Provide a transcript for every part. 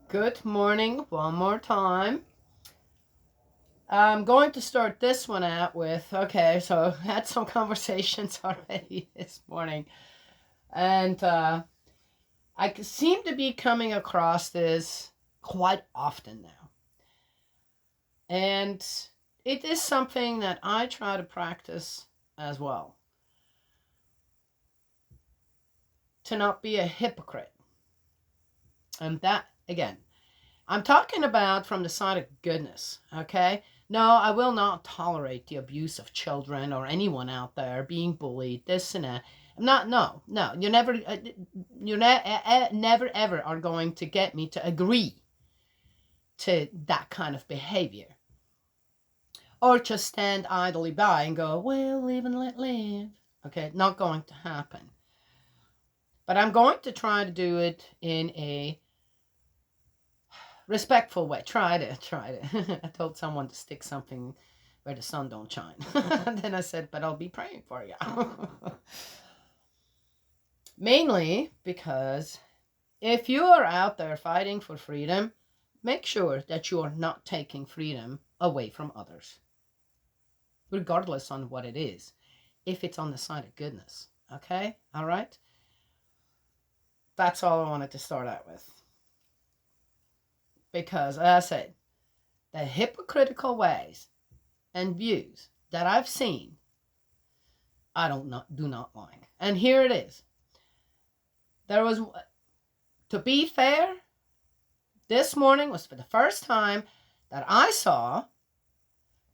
Good morning one more time. I'm going to start this one out with okay, so I had some conversations already this morning, and I seem to be coming across this quite often now. And it is something that I try to practice as well. To not be a hypocrite. And that, again, I'm talking about from the side of goodness, okay? No, I will not tolerate the abuse of children or anyone out there being bullied, this and that. I'm not, no. Never ever are going to get me to agree to that kind of behavior. Or just stand idly by and go, well, live and let live. Okay, not going to happen. But I'm going to try to do it in a respectful way. Try to. I told someone to stick something where the sun don't shine. Then I said, but I'll be praying for you. Mainly because if you are out there fighting for freedom, make sure that you are not taking freedom away from others, regardless on what it is, if it's on the side of goodness. Okay? All right? That's all I wanted to start out with. Because, as I said, the hypocritical ways and views that I've seen, I do not like. And here it is. There was, to be fair, this morning was for the first time that I saw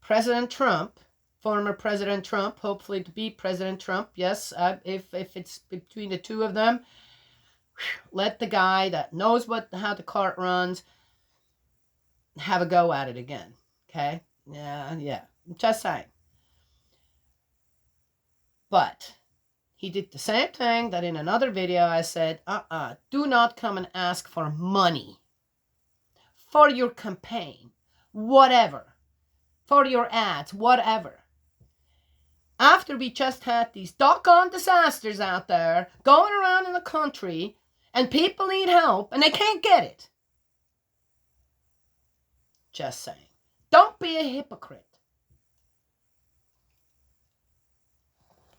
President Trump, former President Trump, hopefully to be President Trump. Yes, if it's between the two of them, let the guy that knows how the cart runs have a go at it again. Okay? Yeah. Just saying. But he did the same thing that in another video I said, do not come and ask for money for your campaign, whatever, for your ads, whatever. After we just had these doggone disasters out there going around in the country and people need help and they can't get it. Just saying. Don't be a hypocrite.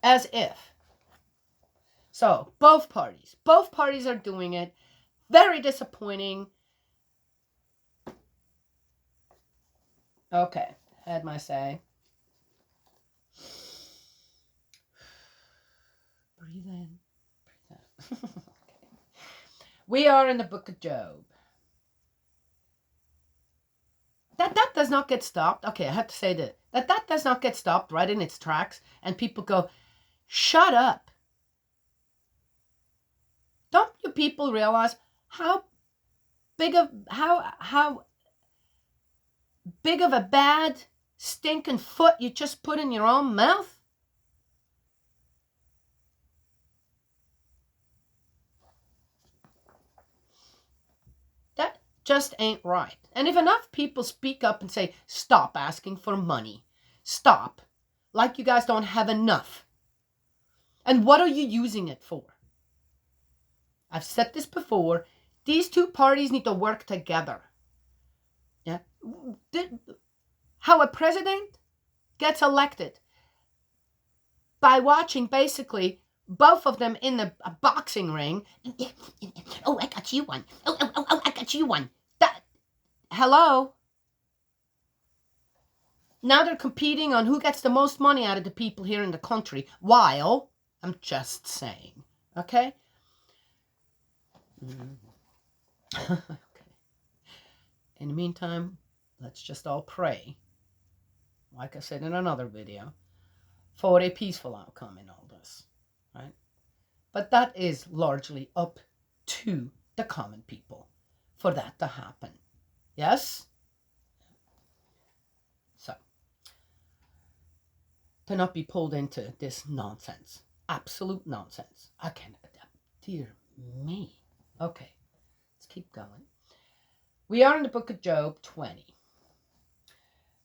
As if. So, both parties are doing it. Very disappointing. Okay, had my say. Breathe in, breathe out. Okay. We are in the book of Job. That does not get stopped. Okay, I have to say that does not get stopped right in its tracks, and people go, shut up. Don't you people realize how big of a bad stinking foot you just put in your own mouth? That just ain't right. And if enough people speak up and say, stop asking for money, stop, like you guys don't have enough. And what are you using it for? I've said this before. These two parties need to work together. Yeah. How a president gets elected by watching basically both of them in a boxing ring. Oh, I got you one. Oh, I got you one. Hello? Now they're competing on who gets the most money out of the people here in the country. While, I'm just saying, okay? Okay. In the meantime, let's just all pray, like I said in another video, for a peaceful outcome in all this, right? But that is largely up to the common people for that to happen. Yes? So, to not be pulled into this nonsense. Absolute nonsense. I can't adapt. Dear me. Okay, let's keep going. We are in the book of Job 20.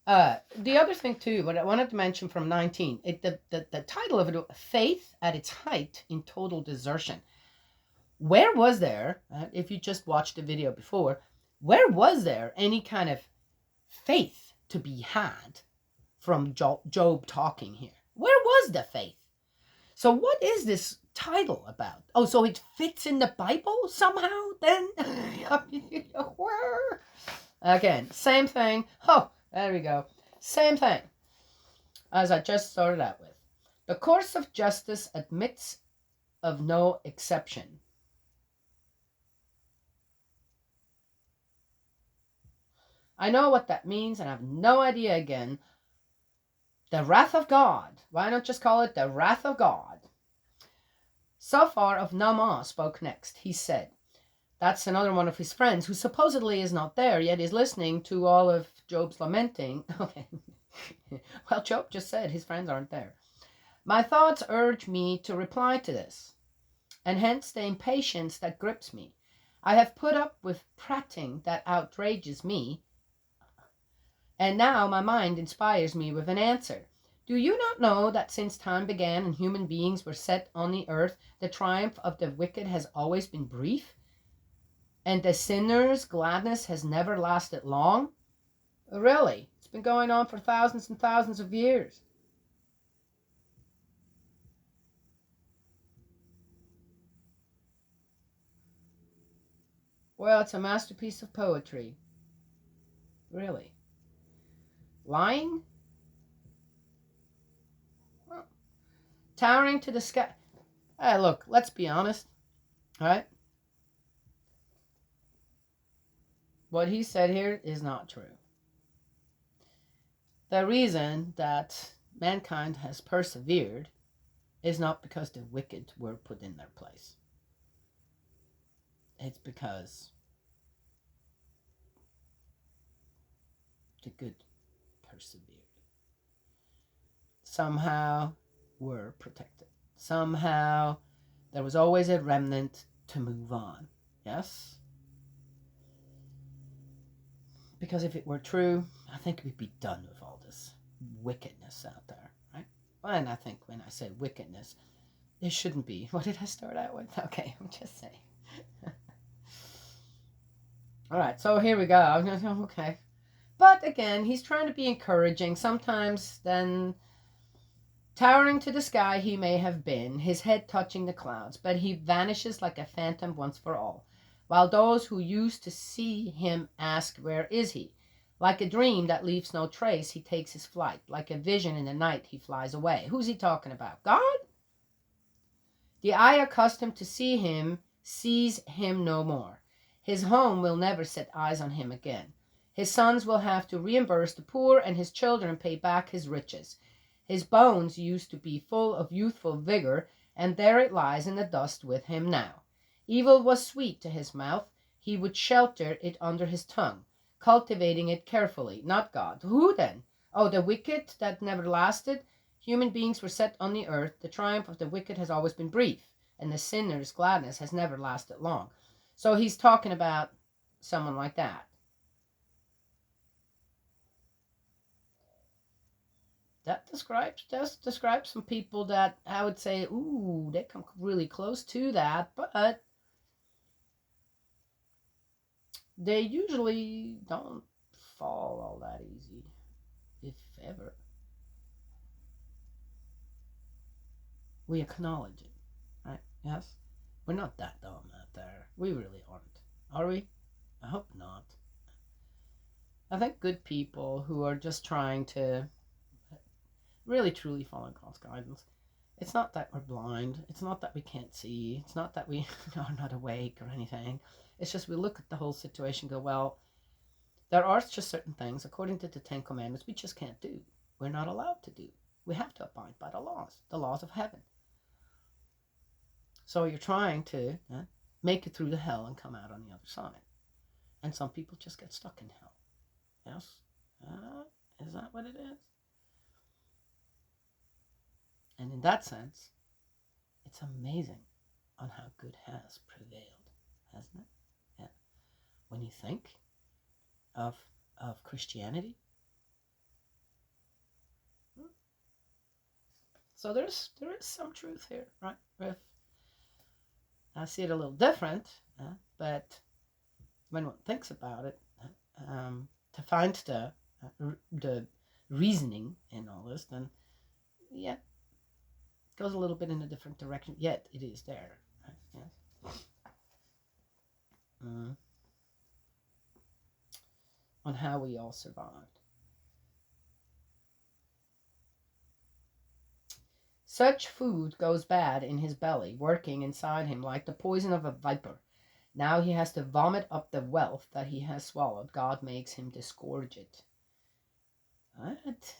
The other thing too, what I wanted to mention from 19, the title of it, Faith at its Height in Total Desertion. Where was there, if you just watched the video before, Where was there any kind of faith to be had from Job talking here? Where was the faith? So what is this title about? Oh, so it fits in the Bible somehow then? Where? Again, same thing. Oh, there we go. Same thing as I just started out with. The course of justice admits of no exception. I know what that means, and I have no idea again. The wrath of God. Why not just call it the wrath of God? Zophar of Naamah spoke next. He said, that's another one of his friends who supposedly is not there, yet is listening to all of Job's lamenting. Okay. Well, Job just said his friends aren't there. My thoughts urge me to reply to this, and hence the impatience that grips me. I have put up with prating that outrages me, and now my mind inspires me with an answer. Do you not know that since time began and human beings were set on the earth, the triumph of the wicked has always been brief? And the sinner's gladness has never lasted long? Really, it's been going on for thousands and thousands of years. Well, it's a masterpiece of poetry. Really. Lying? Well, towering to the sky. Hey, look, let's be honest, right? What he said here is not true. The reason that mankind has persevered is not because the wicked were put in their place. It's because the good persevered. Somehow were protected. Somehow there was always a remnant to move on. Yes? Because if it were true, I think we'd be done with all this wickedness out there, right? And I think when I say wickedness, it shouldn't be. What did I start out with? Okay, I'm just saying. All right, so here we go. Okay. But again, he's trying to be encouraging. Sometimes then towering to the sky he may have been, his head touching the clouds, but he vanishes like a phantom once for all, while those who used to see him ask, where is he? Like a dream that leaves no trace, he takes his flight. Like a vision in the night, he flies away. Who's he talking about? God? The eye accustomed to see him sees him no more. His home will never set eyes on him again. His sons will have to reimburse the poor, and his children pay back his riches. His bones used to be full of youthful vigor, and there it lies in the dust with him now. Evil was sweet to his mouth. He would shelter it under his tongue, cultivating it carefully. Not God. Who then? Oh, the wicked that never lasted? Human beings were set on the earth. The triumph of the wicked has always been brief, and the sinner's gladness has never lasted long. So he's talking about someone like that. That describes some people that I would say, ooh, they come really close to that, but they usually don't fall all that easy, if ever. We acknowledge it, right? Yes? We're not that dumb out there. We really aren't. Are we? I hope not. I think good people who are just trying to really truly follow God's guidance, it's not that we're blind. It's not that we can't see. It's not that we are not awake or anything. It's just we look at the whole situation and go, well, there are just certain things, according to the Ten Commandments, we just can't do. We're not allowed to do. We have to abide by the laws of heaven. So you're trying to make it through the hell and come out on the other side. And some people just get stuck in hell. Yes? Is that what it is? And in that sense, it's amazing on how good has prevailed, hasn't it? Yeah. When you think of Christianity. So there is some truth here, right? I see it a little different, but when one thinks about it, to find the reasoning in all this, then yeah, it goes a little bit in a different direction. Yet it is there. Right? Yes. Mm. On how we all survived. Such food goes bad in his belly, working inside him like the poison of a viper. Now he has to vomit up the wealth that he has swallowed. God makes him disgorge it. What?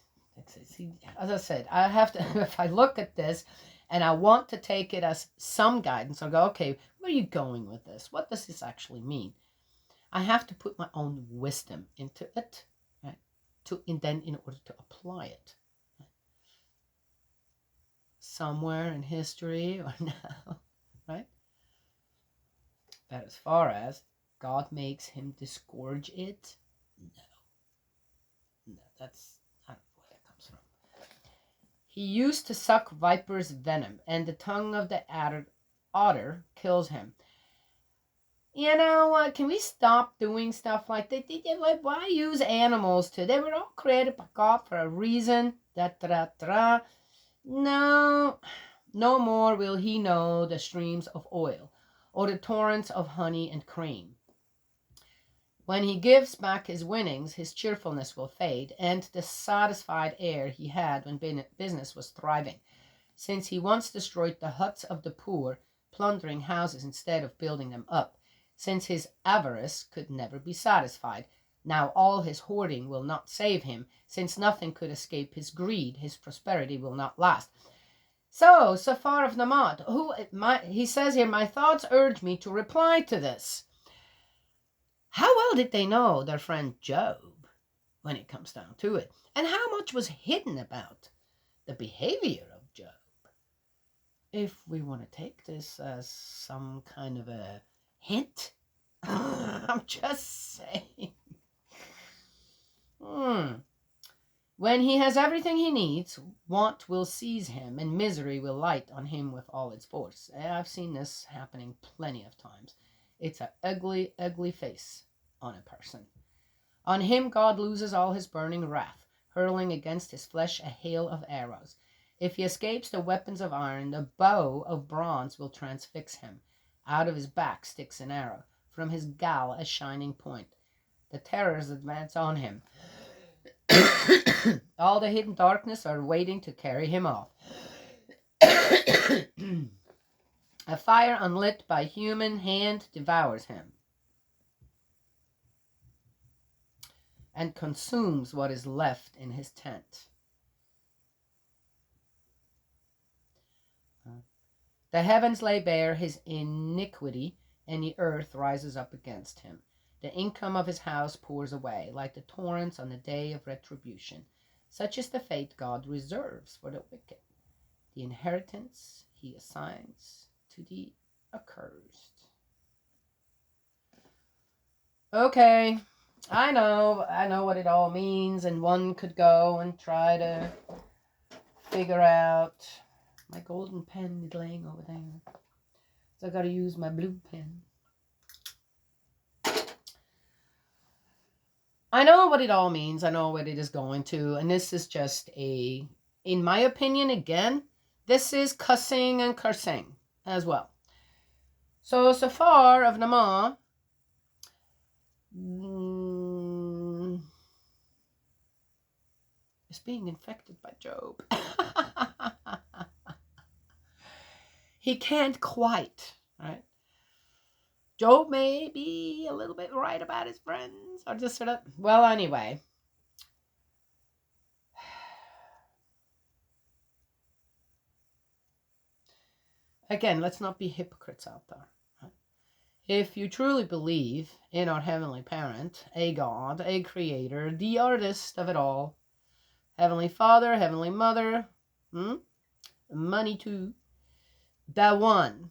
See, as I said, I have to, if I look at this and I want to take it as some guidance, I'll go, okay, where are you going with this? What does this actually mean? I have to put my own wisdom into it, right? In order to apply it. Somewhere in history or now, right? But as far as God makes him disgorge it, no, that's not where that comes from. He used to suck viper's venom, and the tongue of the otter kills him. You know what? Can we stop doing stuff like that? Why use animals to? They were all created by God for a reason. No, no more will he know the streams of oil, or the torrents of honey and cream. When he gives back his winnings, his cheerfulness will fade, and the satisfied air he had when business was thriving, since he once destroyed the huts of the poor, plundering houses instead of building them up, since his avarice could never be satisfied. Now all his hoarding will not save him, since nothing could escape his greed. His prosperity will not last. So, Safar of Namat, he says here, my thoughts urge me to reply to this. How well did they know their friend Job, when it comes down to it? And how much was hidden about the behavior of Job? If we want to take this as some kind of a hint, I'm just saying. When he has everything he needs, want will seize him, and misery will light on him with all its force. I've seen this happening plenty of times. It's an ugly, ugly face on a person. On him God loses all his burning wrath, hurling against his flesh a hail of arrows. If he escapes the weapons of iron, the bow of bronze will transfix him. Out of his back sticks an arrow, from his gall a shining point. The terrors advance on him. All the hidden darkness are waiting to carry him off. A fire unlit by human hand devours him and consumes what is left in his tent. The heavens lay bare his iniquity, and the earth rises up against him. The income of his house pours away, like the torrents on the day of retribution. Such is the fate God reserves for the wicked, the inheritance he assigns to the accursed. Okay, I know what it all means, and one could go and try to figure out. My golden pen is laying over there, so I gotta use my blue pen. I know what it all means. I know what it is going to. And this is just in my opinion, again, this is cussing and cursing as well. So Safar of Namat is being infected by Job. He can't quite, right? Job may be a little bit right about his friends, or just sort of, well, anyway. Again, let's not be hypocrites out there. Right? If you truly believe in our Heavenly Parent, a God, a Creator, the artist of it all, Heavenly Father, Heavenly Mother, money too, the one,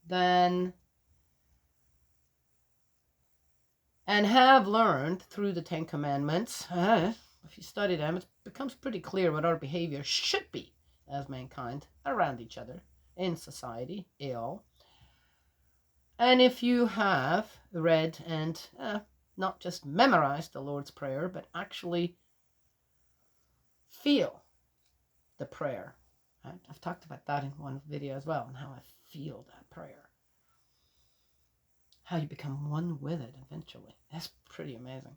then, and have learned through the Ten Commandments, if you study them, it becomes pretty clear what our behavior should be as mankind around each other, in society, all. And if you have read and not just memorized the Lord's Prayer, but actually feel the prayer. Right? I've talked about that in one video as well, and how I feel that prayer. How you become one with it eventually. That's pretty amazing.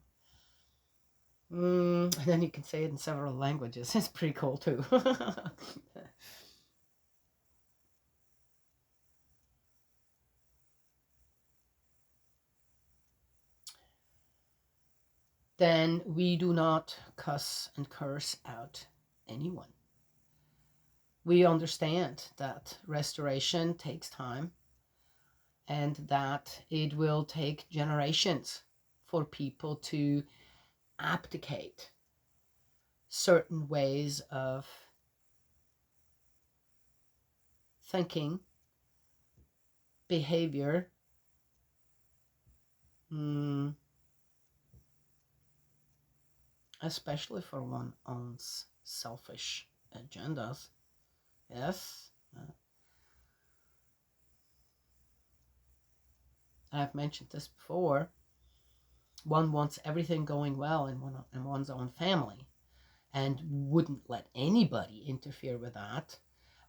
And then you can say it in several languages. It's pretty cool too. Then we do not cuss and curse out anyone. We understand that restoration takes time and that it will take generations for people to abdicate certain ways of thinking, behavior, especially for one's own selfish agendas. Yes. I've mentioned this before. One wants everything going well in one's own family and wouldn't let anybody interfere with that,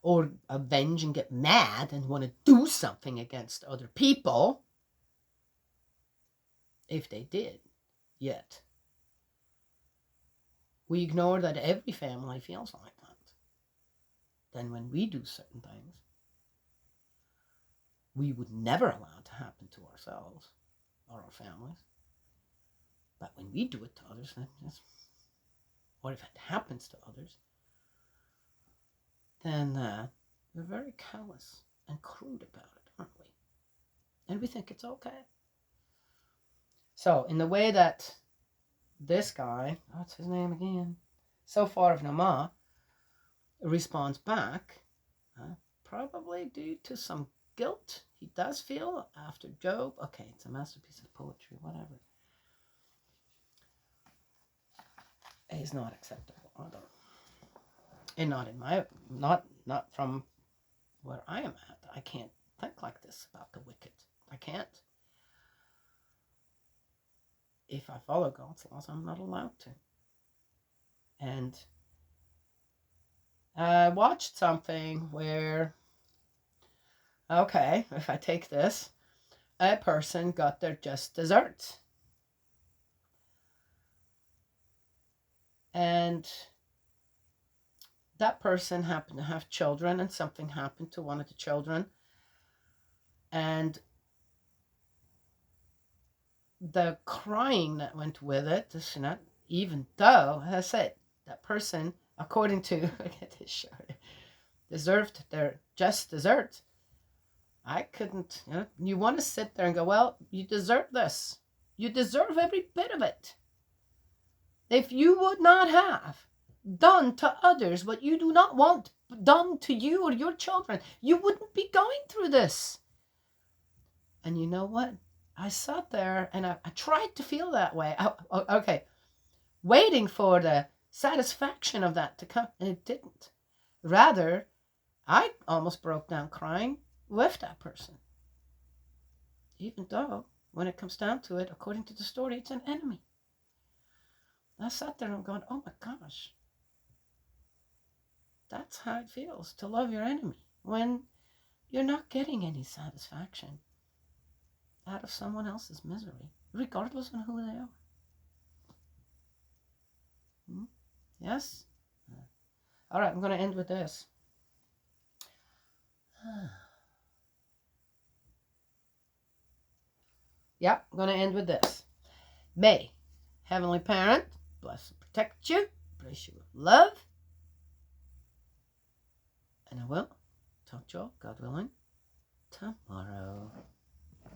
or avenge and get mad and want to do something against other people, if they did, yet. We ignore that every family feels like that. Then when we do certain things, we would never allow it to happen to ourselves or our families. But when we do it to others, or if it happens to others, then we're very callous and crude about it, aren't we? And we think it's okay. So in the way that this guy, what's his name again? Zophar of Naamah, responds back, probably due to some guilt he does feel after Job. Okay, it's a masterpiece of poetry, whatever. Is not acceptable, and not in my not from where I am at. I can't think like this about the wicked. I can't. If I follow God's laws, I'm not allowed to. And I watched something where, okay, if I take this, a person got their just desserts. And that person happened to have children, and something happened to one of the children. And the crying that went with it, even though, as I said, that person, according to, get this short, deserved their just desserts. I couldn't, you want to sit there and go, well, you deserve this. You deserve every bit of it. If you would not have done to others what you do not want done to you or your children, you wouldn't be going through this. And you know what? I sat there and I tried to feel that way. Okay, waiting for the satisfaction of that to come, and it didn't. Rather, I almost broke down crying with that person. Even though, when it comes down to it, according to the story, it's an enemy. I sat there and I'm going, oh my gosh. That's how it feels to love your enemy when you're not getting any satisfaction out of someone else's misery, regardless of who they are. Yes? All right, I'm going to end with this. Yep, I'm going to end with this. May Heavenly Parent bless and protect you, bless you with love, and I will talk to you all, God willing, tomorrow.